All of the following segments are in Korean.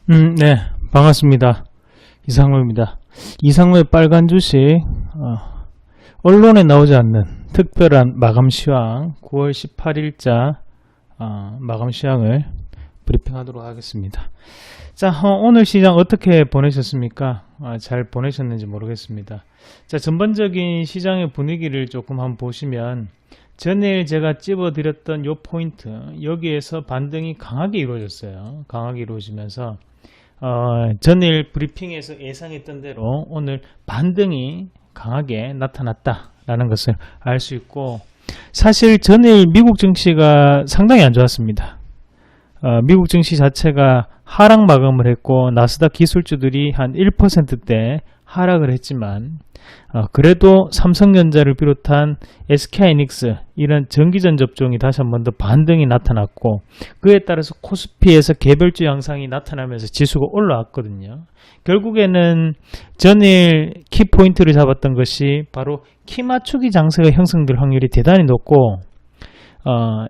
네, 반갑습니다. 이상로입니다. 이상로의 빨간 주식, 언론에 나오지 않는 특별한 마감 시황, 9월 18일자 마감 시황을 브리핑하도록 하겠습니다. 자, 오늘 시장 어떻게 보내셨습니까? 잘 보내셨는지 모르겠습니다. 자, 전반적인 시장의 분위기를 조금 한번 보시면, 전일 제가 찝어드렸던 요 포인트, 여기에서 반등이 강하게 이루어졌어요. 강하게 이루어지면서 전일 브리핑에서 예상했던 대로 오늘 반등이 강하게 나타났다라는 것을 알 수 있고, 사실 전일 미국 증시가 상당히 안 좋았습니다. 미국 증시 자체가 하락 마감을 했고, 나스닥 기술주들이 한 1%대 하락을 했지만, 그래도 삼성전자를 비롯한 SK하이닉스 이런 전기전 접종이 다시 한 번 더 반등이 나타났고, 그에 따라서 코스피에서 개별주 양상이 나타나면서 지수가 올라왔거든요. 결국에는 전일 키포인트를 잡았던 것이 바로 키 맞추기 장세가 형성될 확률이 대단히 높고,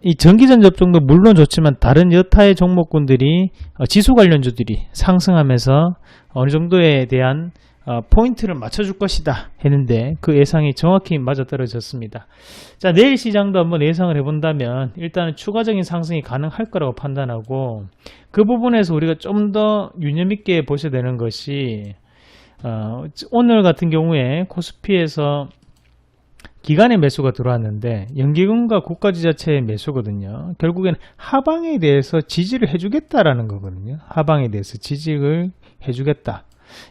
이 전기전 접종도 물론 좋지만 다른 여타의 종목군들이 지수 관련주들이 상승하면서 어느 정도에 대한 포인트를 맞춰줄 것이다 했는데, 그 예상이 정확히 맞아떨어졌습니다. 자, 내일 시장도 한번 예상을 해본다면 일단은 추가적인 상승이 가능할 거라고 판단하고, 그 부분에서 우리가 좀 더 유념있게 보셔야 되는 것이, 오늘 같은 경우에 코스피에서 기관의 매수가 들어왔는데 연기금과 국가지자체의 매수거든요. 결국엔 하방에 대해서 지지를 해주겠다라는 거거든요. 하방에 대해서 지지를 해주겠다.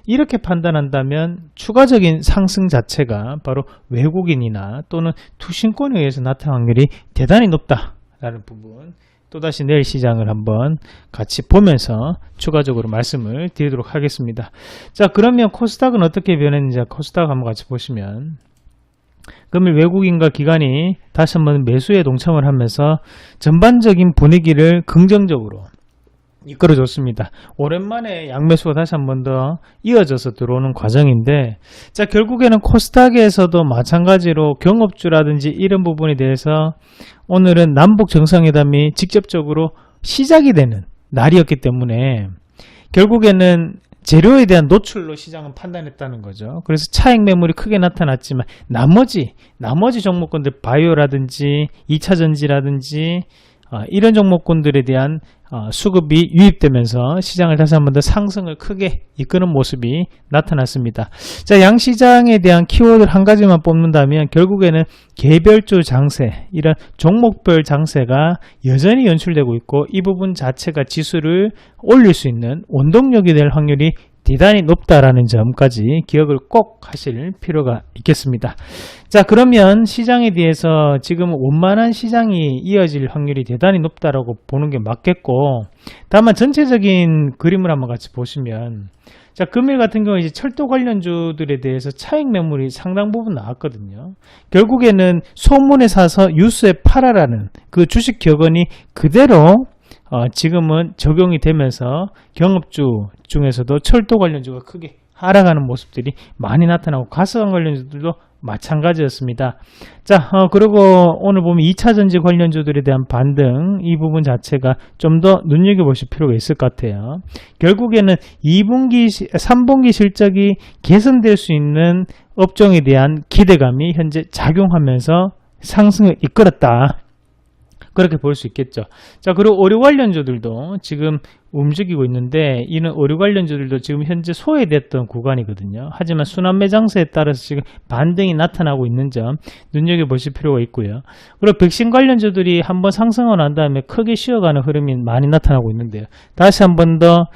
이렇게 판단한다면 추가적인 상승 자체가 바로 외국인이나 또는 투신권에 의해서 나타날 확률이 대단히 높다라는 부분, 또다시 내일 시장을 한번 같이 보면서 추가적으로 말씀을 드리도록 하겠습니다. 자, 그러면 코스닥은 어떻게 변했는지 코스닥 한번 같이 보시면, 금일 외국인과 기관이 다시 한번 매수에 동참을 하면서 전반적인 분위기를 긍정적으로 이끌어줬습니다. 오랜만에 양매수가 다시 한 번 더 이어져서 들어오는 과정인데, 자, 결국에는 코스닥에서도 마찬가지로 경업주라든지 이런 부분에 대해서 오늘은 남북 정상회담이 직접적으로 시작이 되는 날이었기 때문에 결국에는 재료에 대한 노출로 시장은 판단했다는 거죠. 그래서 차익 매물이 크게 나타났지만 나머지 종목군들, 바이오라든지 2차전지라든지 이런 종목군들에 대한 수급이 유입되면서 시장을 다시 한 번 더 상승을 크게 이끄는 모습이 나타났습니다. 자, 양시장에 대한 키워드를 한 가지만 뽑는다면 결국에는 개별주 장세, 이런 종목별 장세가 여전히 연출되고 있고, 이 부분 자체가 지수를 올릴 수 있는 원동력이 될 확률이 대단히 높다라는 점까지 기억을 꼭 하실 필요가 있겠습니다. 자, 그러면 시장에 대해서 지금 원만한 시장이 이어질 확률이 대단히 높다라고 보는 게 맞겠고, 다만 전체적인 그림을 한번 같이 보시면, 자, 금일 같은 경우 이제 철도 관련주들에 대해서 차익 매물이 상당 부분 나왔거든요. 결국에는 소문에 사서 뉴스에 팔아라는 그 주식 격언이 그대로 지금은 적용이 되면서 경업주 중에서도 철도 관련주가 크게 하락하는 모습들이 많이 나타나고, 가스관 관련주들도 마찬가지였습니다. 자, 그리고 오늘 보면 2차전지 관련주들에 대한 반등, 이 부분 자체가 좀 더 눈여겨보실 필요가 있을 것 같아요. 결국에는 3분기 실적이 개선될 수 있는 업종에 대한 기대감이 현재 작용하면서 상승을 이끌었다, 그렇게 볼 수 있겠죠. 자, 그리고 의료 관련주들도 지금 움직이고 있는데, 이는 의료 관련주들도 지금 현재 소외됐던 구간이거든요. 하지만 순환매장세에 따라서 지금 반등이 나타나고 있는 점 눈여겨보실 필요가 있고요. 그리고 백신 관련주들이 한번 상승하고 난 다음에 크게 쉬어가는 흐름이 많이 나타나고 있는데요. 다시 한 번 더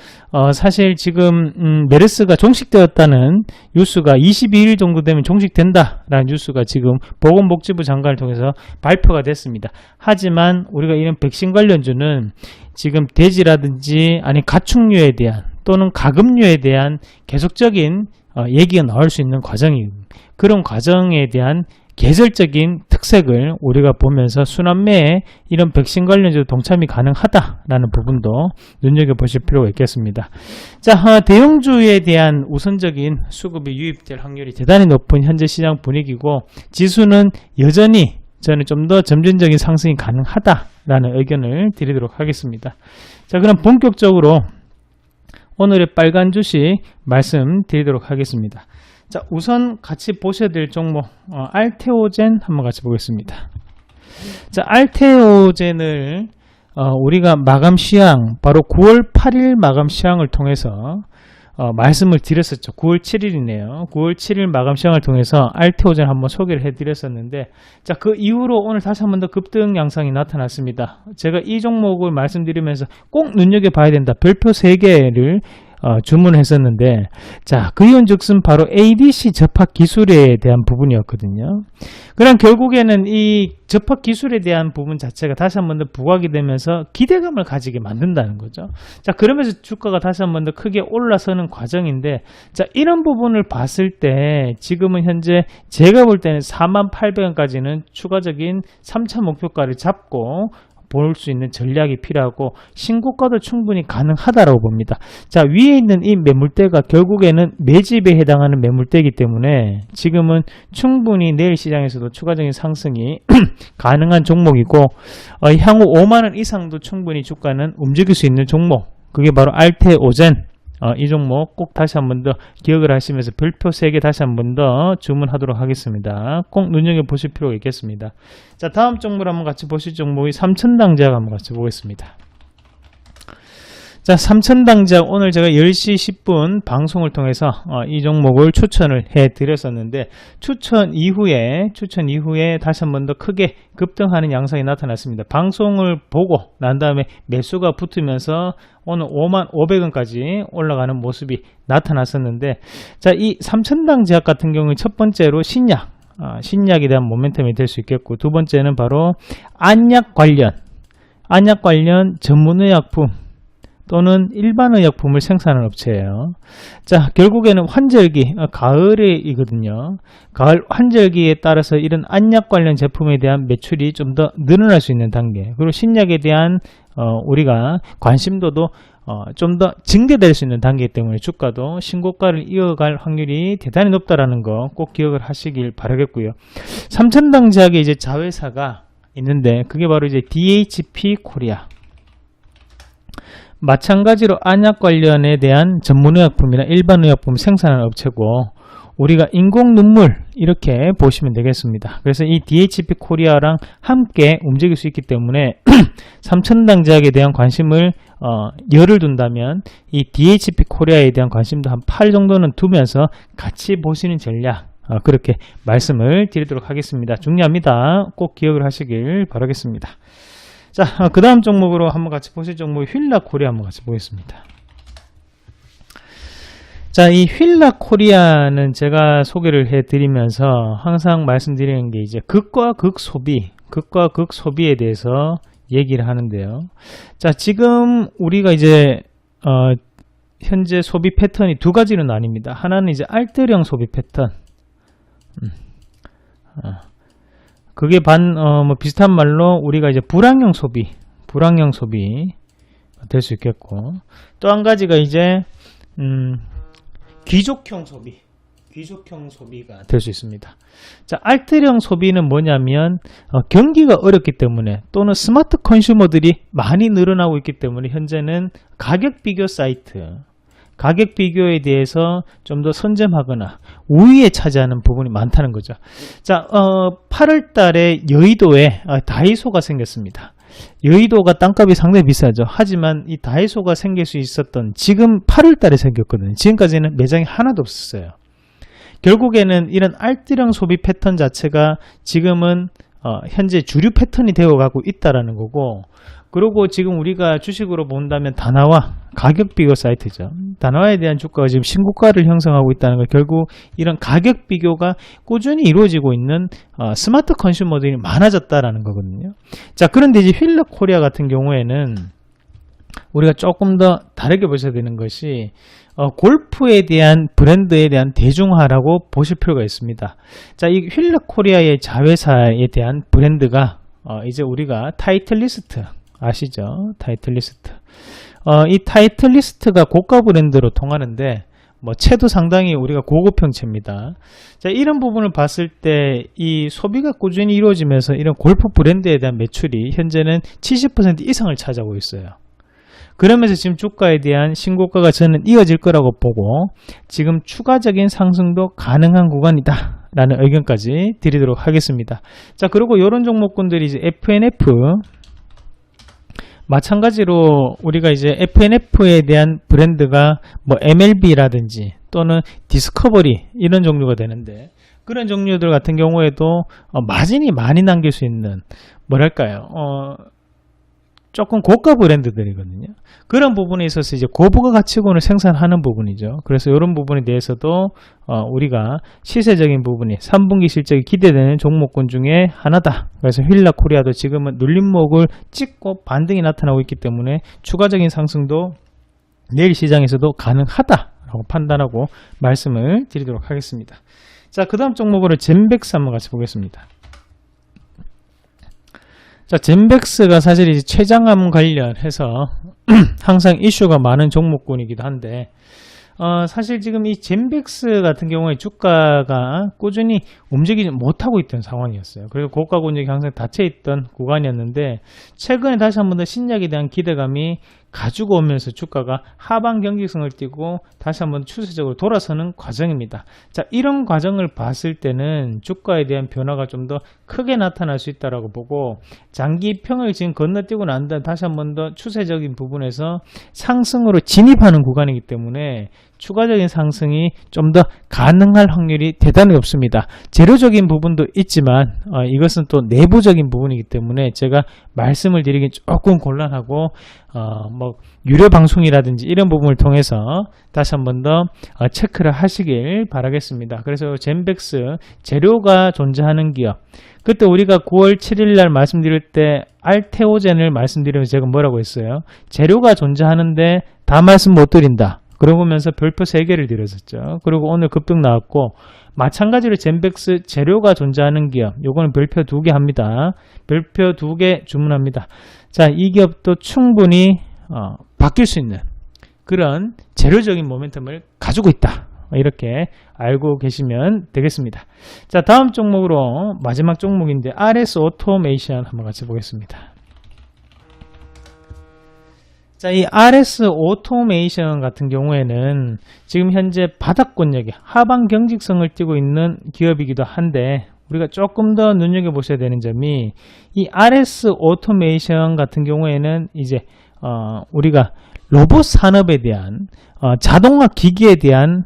사실 지금 메르스가 종식되었다는 뉴스가 22일 정도 되면 종식된다라는 뉴스가 지금 보건복지부 장관을 통해서 발표가 됐습니다. 하지만 우리가 이런 백신 관련주는 지금 돼지라든지 아니 가축류에 대한 또는 가금류에 대한 계속적인 얘기가 나올 수 있는 과정입니다. 그런 과정에 대한 계절적인 특색을 우리가 보면서 순환매에 이런 백신 관련주도 동참이 가능하다라는 부분도 눈여겨보실 필요가 있겠습니다. 자, 대형주에 대한 우선적인 수급이 유입될 확률이 대단히 높은 현재 시장 분위기고, 지수는 여전히 저는 좀 더 점진적인 상승이 가능하다라는 의견을 드리도록 하겠습니다. 자, 그럼 본격적으로 오늘의 빨간 주식 말씀드리도록 하겠습니다. 자, 우선 같이 보셔야 될 종목 알테오젠 한번 같이 보겠습니다. 자, 알테오젠을 우리가 마감 시황 바로 9월 8일 마감 시황을 통해서 말씀을 드렸었죠. 9월 7일이네요. 9월 7일 마감 시황을 통해서 알테오젠 한번 소개를 해드렸었는데, 자, 그 이후로 오늘 다시 한번 더 급등 양상이 나타났습니다. 제가 이 종목을 말씀드리면서 꼭 눈여겨봐야 된다. 별표 3개를 주문했었는데, 자, 그 이유는즉슨 바로 ADC 접합 기술에 대한 부분이었거든요. 그럼 결국에는 이 접합 기술에 대한 부분 자체가 다시 한 번 더 부각이 되면서 기대감을 가지게 만든다는 거죠. 자, 그러면서 주가가 다시 한 번 더 크게 올라서는 과정인데, 자, 이런 부분을 봤을 때 지금은 현재 제가 볼 때는 48,000원까지는 추가적인 3차 목표가를 잡고 볼 수 있는 전략이 필요하고 신고가도 충분히 가능하다라고 봅니다. 자, 위에 있는 이 매물대가 결국에는 매집에 해당하는 매물대이기 때문에 지금은 충분히 내일 시장에서도 추가적인 상승이 가능한 종목이고 향후 5만원 이상도 충분히 주가는 움직일 수 있는 종목, 그게 바로 알테오젠. 이 종목 꼭 다시 한 번 더 기억을 하시면서 별표 3개 다시 한 번 더 주문하도록 하겠습니다. 꼭 눈여겨보실 필요가 있겠습니다. 자, 다음 종목을 한번 같이 보실 종목이 삼천당제약 한번 같이 보겠습니다. 자, 삼천당제약 오늘 제가 10시 10분 방송을 통해서 이 종목을 추천을 해드렸었는데 추천 이후에 다시 한 번 더 크게 급등하는 양상이 나타났습니다. 방송을 보고 난 다음에 매수가 붙으면서 오늘 55,000원까지 올라가는 모습이 나타났었는데, 자, 이 삼천당제약 같은 경우는 첫 번째로 신약에 대한 모멘텀이 될 수 있겠고, 두 번째는 바로 안약 관련 전문의약품 또는 일반의약품을 생산하는 업체예요. 자, 결국에는 환절기, 가을이거든요. 가을 환절기에 따라서 이런 안약 관련 제품에 대한 매출이 좀 더 늘어날 수 있는 단계, 그리고 신약에 대한 우리가 관심도도 좀 더 증대될 수 있는 단계이기 때문에 주가도 신고가를 이어갈 확률이 대단히 높다라는 거 꼭 기억을 하시길 바라겠고요. 삼천당제약의 이제 자회사가 있는데 그게 바로 이제 DHP 코리아. 마찬가지로 안약 관련에 대한 전문의약품이나 일반의약품 생산하는 업체고, 우리가 인공눈물 이렇게 보시면 되겠습니다. 그래서 이 DHP 코리아랑 함께 움직일 수 있기 때문에 삼천당제약에 대한 관심을 열을 둔다면 이 DHP 코리아에 대한 관심도 한 8 정도는 두면서 같이 보시는 전략, 그렇게 말씀을 드리도록 하겠습니다. 중요합니다. 꼭 기억을 하시길 바라겠습니다. 자, 그 다음 종목으로 한번 같이 보실 종목이 휠라코리아 한번 같이 보겠습니다. 자, 이 휠라코리아는 제가 소개를 해드리면서 항상 말씀드리는 게 이제 극과 극 소비에 대해서 얘기를 하는데요. 자, 지금 우리가 이제 현재 소비 패턴이 두 가지로 나뉩니다. 하나는 이제 알뜰형 소비 패턴. 그게 비슷한 말로 우리가 이제 불황형 소비 될 수 있겠고, 또 한 가지가 이제 귀족형 소비가 될 수 있습니다. 자, 알뜰형 소비는 뭐냐면 경기가 어렵기 때문에 또는 스마트 컨슈머들이 많이 늘어나고 있기 때문에 현재는 가격 비교 사이트, 가격 비교에 대해서 좀 더 선점하거나 우위에 차지하는 부분이 많다는 거죠. 자, 8월 달에 여의도에 다이소가 생겼습니다. 여의도가 땅값이 상당히 비싸죠. 하지만 이 다이소가 생길 수 있었던 지금 8월 달에 생겼거든요. 지금까지는 매장이 하나도 없었어요. 결국에는 이런 알뜰형 소비 패턴 자체가 지금은 현재 주류 패턴이 되어가고 있다라는 거고, 그리고 지금 우리가 주식으로 본다면 다나와 가격 비교 사이트죠. 다나와에 대한 주가가 지금 신고가를 형성하고 있다는 거, 결국 이런 가격 비교가 꾸준히 이루어지고 있는 스마트 컨슈머들이 많아졌다라는 거거든요. 자, 그런데 이제 휠라코리아 같은 경우에는 우리가 조금 더 다르게 보셔야 되는 것이 골프에 대한 브랜드에 대한 대중화라고 보실 필요가 있습니다. 자, 이 휠라코리아의 자회사에 대한 브랜드가 이제 우리가 타이틀리스트 아시죠? 타이틀리스트. 이 타이틀리스트가 고가 브랜드로 통하는데 채도 상당히 우리가 고급형 채입니다. 자, 이런 부분을 봤을 때 이 소비가 꾸준히 이루어지면서 이런 골프 브랜드에 대한 매출이 현재는 70% 이상을 차지하고 있어요. 그러면서 지금 주가에 대한 신고가가 저는 이어질 거라고 보고 지금 추가적인 상승도 가능한 구간이다 라는 의견까지 드리도록 하겠습니다. 자, 그리고 이런 종목군들이 이제 FNF, 마찬가지로 우리가 이제 FNF에 대한 브랜드가 뭐 MLB라든지 또는 디스커버리 이런 종류가 되는데, 그런 종류들 같은 경우에도 마진이 많이 남길 수 있는, 뭐랄까요, 조금 고가 브랜드들이거든요. 그런 부분에 있어서 이제 고부가 가치군을 생산하는 부분이죠. 그래서 이런 부분에 대해서도 우리가 시세적인 부분이 3분기 실적이 기대되는 종목군 중에 하나다. 그래서 휠라코리아도 지금은 눌림목을 찍고 반등이 나타나고 있기 때문에 추가적인 상승도 내일 시장에서도 가능하다라고 판단하고 말씀을 드리도록 하겠습니다. 자, 그 다음 종목으로 젠백스 한번 같이 보겠습니다. 자, 젠백스가 사실 이제 최장암 관련해서 항상 이슈가 많은 종목군이기도 한데, 사실 지금 이 젠백스 같은 경우에 주가가 꾸준히 움직이지 못하고 있던 상황이었어요. 그리고 고가 권역이 항상 닫혀있던 구간이었는데, 최근에 다시 한 번 더 신약에 대한 기대감이 가지고 오면서 주가가 하방 경직성을 띠고 다시 한번 추세적으로 돌아서는 과정입니다. 자, 이런 과정을 봤을 때는 주가에 대한 변화가 좀 더 크게 나타날 수 있다고 보고, 장기평을 지금 건너뛰고 난 다음 다시 한번 더 추세적인 부분에서 상승으로 진입하는 구간이기 때문에 추가적인 상승이 좀 더 가능할 확률이 대단히 높습니다. 재료적인 부분도 있지만 이것은 또 내부적인 부분이기 때문에 제가 말씀을 드리기 조금 곤란하고, 뭐 유료 방송이라든지 이런 부분을 통해서 다시 한 번 더 체크를 하시길 바라겠습니다. 그래서 젠백스 재료가 존재하는 기업, 그때 우리가 9월 7일 날 말씀드릴 때 알테오젠을 말씀드리면서 제가 뭐라고 했어요? 재료가 존재하는데 다 말씀 못 드린다. 그러면서 별표 3개를 드렸었죠. 그리고 오늘 급등 나왔고, 마찬가지로 젠백스 재료가 존재하는 기업, 요거는 별표 2개 합니다. 별표 2개 주문합니다. 자, 이 기업도 충분히 바뀔 수 있는 그런 재료적인 모멘텀을 가지고 있다. 이렇게 알고 계시면 되겠습니다. 자, 다음 종목으로 마지막 종목인데 RS 오토메이션 한번 같이 보겠습니다. 자, 이 RS 오토메이션 같은 경우에는 지금 현재 바닥권역에 하방 경직성을 띠고 있는 기업이기도 한데, 우리가 조금 더 눈여겨보셔야 되는 점이 이 RS 오토메이션 같은 경우에는 이제 우리가 로봇 산업에 대한 자동화 기기에 대한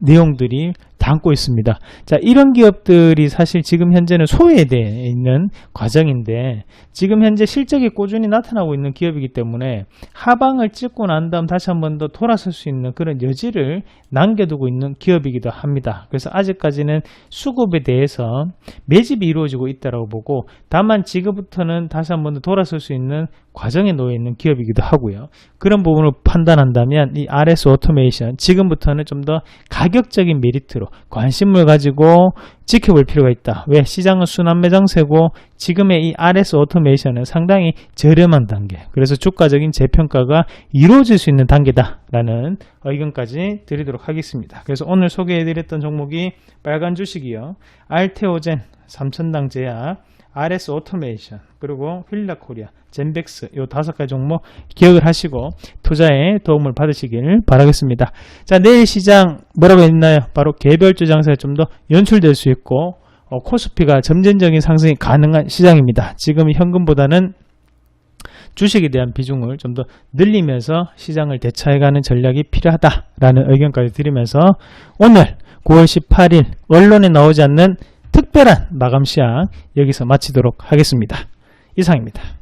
내용들이 담고 있습니다. 자, 이런 기업들이 사실 지금 현재는 소외되어 있는 과정인데, 지금 현재 실적이 꾸준히 나타나고 있는 기업이기 때문에 하방을 찍고 난 다음 다시 한 번 더 돌아설 수 있는 그런 여지를 남겨두고 있는 기업이기도 합니다. 그래서 아직까지는 수급에 대해서 매집이 이루어지고 있다고 보고, 다만 지금부터는 다시 한 번 더 돌아설 수 있는 과정에 놓여 있는 기업이기도 하고요. 그런 부분을 판단한다면 이 RS 오토메이션 지금부터는 좀 더 가격적인 메리트로 관심을 가지고 지켜볼 필요가 있다. 왜? 시장은 순환매장세고 지금의 이 RS 오토메이션은 상당히 저렴한 단계, 그래서 주가적인 재평가가 이루어질 수 있는 단계다라는 의견까지 드리도록 하겠습니다. 그래서 오늘 소개해드렸던 종목이 빨간 주식이요, 알테오젠, 삼천당 제약, RS 오토메이션, 그리고 휠라코리아, 젠백스, 요 5가지 종목 기억을 하시고 투자에 도움을 받으시길 바라겠습니다. 자, 내일 시장 뭐라고 했나요? 바로 개별주 장세가 좀 더 연출될 수 있고 코스피가 점진적인 상승이 가능한 시장입니다. 지금 현금보다는 주식에 대한 비중을 좀 더 늘리면서 시장을 대처해가는 전략이 필요하다라는 의견까지 드리면서 오늘 9월 18일 언론에 나오지 않는 특별한 마감 시황 여기서 마치도록 하겠습니다. 이상입니다.